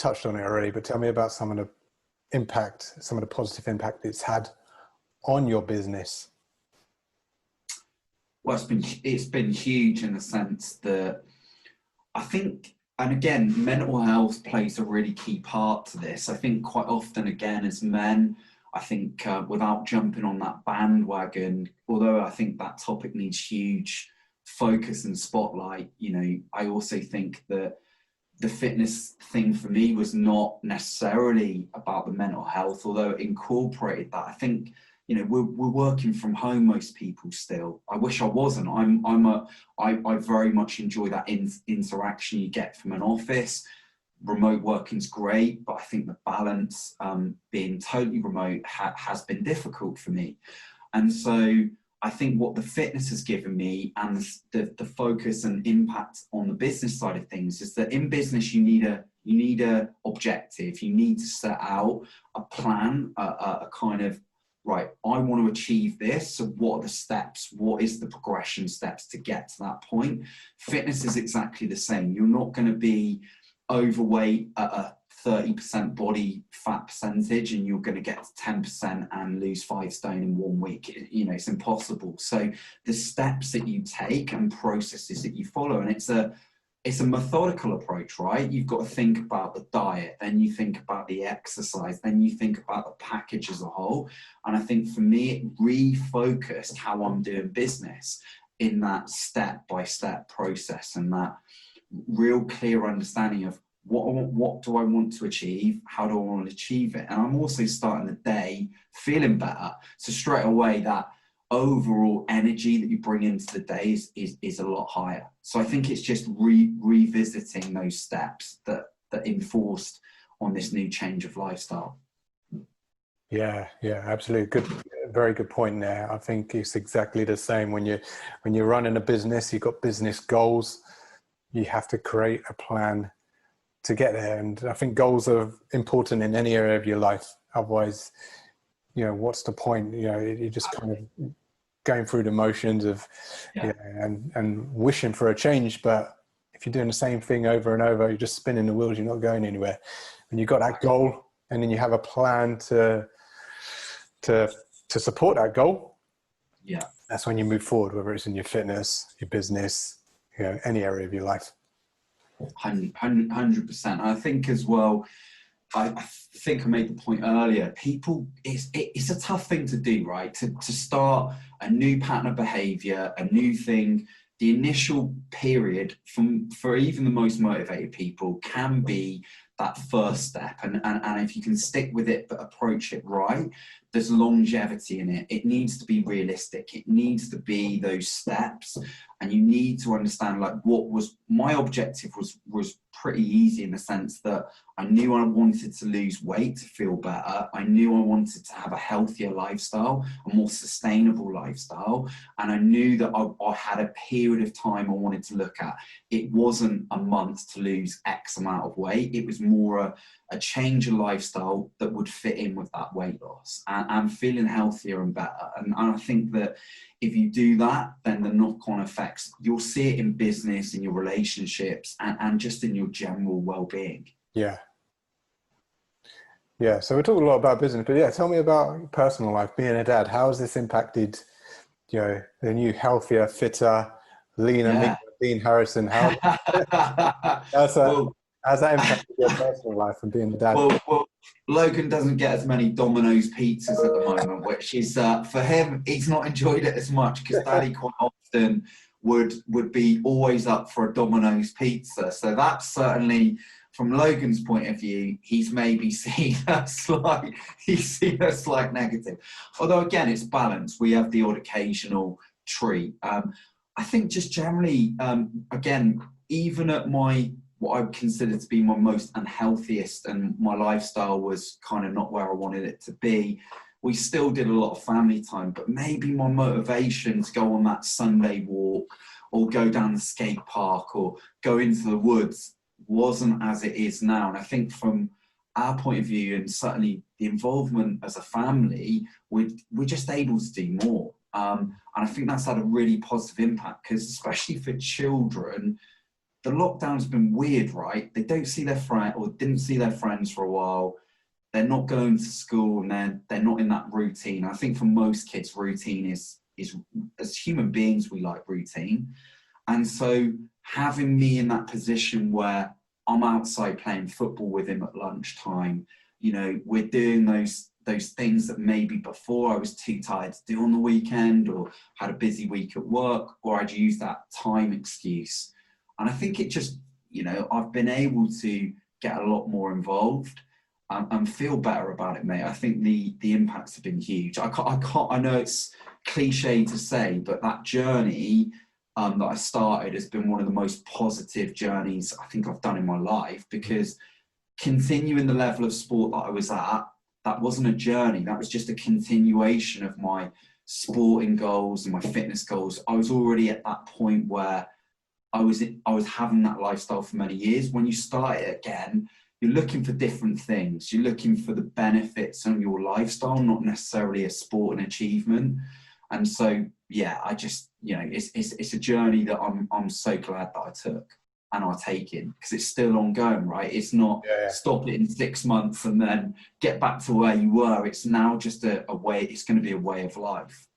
touched on it already, but tell me about some of the impact, some of the positive impact it's had on your business. Well, it's been huge in the sense that I think, and again, mental health plays a really key part to this. I think quite often, again, as men, I think without jumping on that bandwagon, although I think that topic needs huge focus and spotlight, you know, I also think that the fitness thing for me was not necessarily about the mental health, although it incorporated that. I think, you know, we're working from home, most people still. I wish I wasn't. I very much enjoy that interaction you get from an office. Remote working's great, but I think the balance, being totally remote has been difficult for me. And so I think what the fitness has given me and the focus and impact on the business side of things is that in business, you need a objective. You need to set out a plan, a kind of, right, I want to achieve this. So what are the steps? What is the progression steps to get to that point? Fitness is exactly the same. You're not going to be overweight at a 30% body fat percentage and you're going to get to 10% and lose 5 stone in 1 week. You know, it's impossible. So the steps that you take and processes that you follow, and it's a methodical approach, right? You've got to think about the diet, then you think about the exercise, then you think about the package as a whole. And I think for me, it refocused how I'm doing business in that step-by-step process and that real clear understanding of what do I want to achieve? How do I want to achieve it? And I'm also starting the day feeling better. So straight away, that overall energy that you bring into the day is a lot higher. So I think it's just revisiting those steps that enforced on this new change of lifestyle. Yeah, absolutely. Good, very good point there. I think it's exactly the same when you're running a business, you've got business goals, you have to create a plan to get there. And I think goals are important in any area of your life. Otherwise, you know, what's the point? You know, you're just kind of going through the motions of, you know, and wishing for a change. But if you're doing the same thing over and over, you're just spinning the wheels, you're not going anywhere. And you've got that goal and then you have a plan to support that goal. Yeah. That's when you move forward, whether it's in your fitness, your business, you know, any area of your life. 100%. I think as well, I think I made the point earlier, people, it's a tough thing to do, right? To start a new pattern of behavior, a new thing. The initial period for even the most motivated people can be that first step. And if you can stick with it, but approach it right, there's longevity in it. It needs to be realistic. It needs to be those steps. And you need to understand, like, what was my objective was pretty easy in the sense that I knew I wanted to lose weight to feel better. I knew I wanted to have a healthier lifestyle, a more sustainable lifestyle. And I knew that I had a period of time I wanted to look at. It wasn't a month to lose X amount of weight. It was more a change of lifestyle that would fit in with that weight loss and feeling healthier and better. And I think that if you do that, then the knock-on effects, you'll see it in business, in your relationships, and just in your general well-being. Yeah. So we're talking a lot about business, but yeah, tell me about your personal life, being a dad. How has this impacted, you know, the new healthier, fitter, leaner, Dean Harrison? How's that impacted your personal life and being a dad? Well, Logan doesn't get as many Domino's pizzas at the moment, which is, for him, he's not enjoyed it as much because Daddy quite often would be always up for a Domino's pizza. So that's certainly, from Logan's point of view, he's maybe seen a slight negative. Although again, it's balanced. We have the odd occasional treat. I think just generally, again, even at what I would consider to be my most unhealthiest and my lifestyle was kind of not where I wanted it to be, we still did a lot of family time, but maybe my motivation to go on that Sunday walk or go down the skate park or go into the woods wasn't as it is now. And I think from our point of view, and certainly the involvement as a family, we're just able to do more. And I think that's had a really positive impact because especially for children, the lockdown's been weird, right? They don't see their friend or didn't see their friends for a while. They're not going to school and they're not in that routine. I think for most kids, routine is as human beings, we like routine. And so having me in that position where I'm outside playing football with him at lunchtime, you know, we're doing those things that maybe before I was too tired to do on the weekend or had a busy week at work, or I'd use that time excuse. And I think it just, you know, I've been able to get a lot more involved and feel better about it, mate. I think the impacts have been huge. I know it's cliche to say, but that journey that I started has been one of the most positive journeys I think I've done in my life, because continuing the level of sport that I was at, that wasn't a journey. That was just a continuation of my sporting goals and my fitness goals. I was already at that point where I was having that lifestyle for many years. When you start it again, you're looking for different things. You're looking for the benefits on your lifestyle, not necessarily a sport and achievement. And so, yeah, I just, you know, it's a journey that I'm so glad that I took and are taking, because it's still ongoing, right? It's not stop it in 6 months and then get back to where you were. It's now just a way, it's going to be a way of life.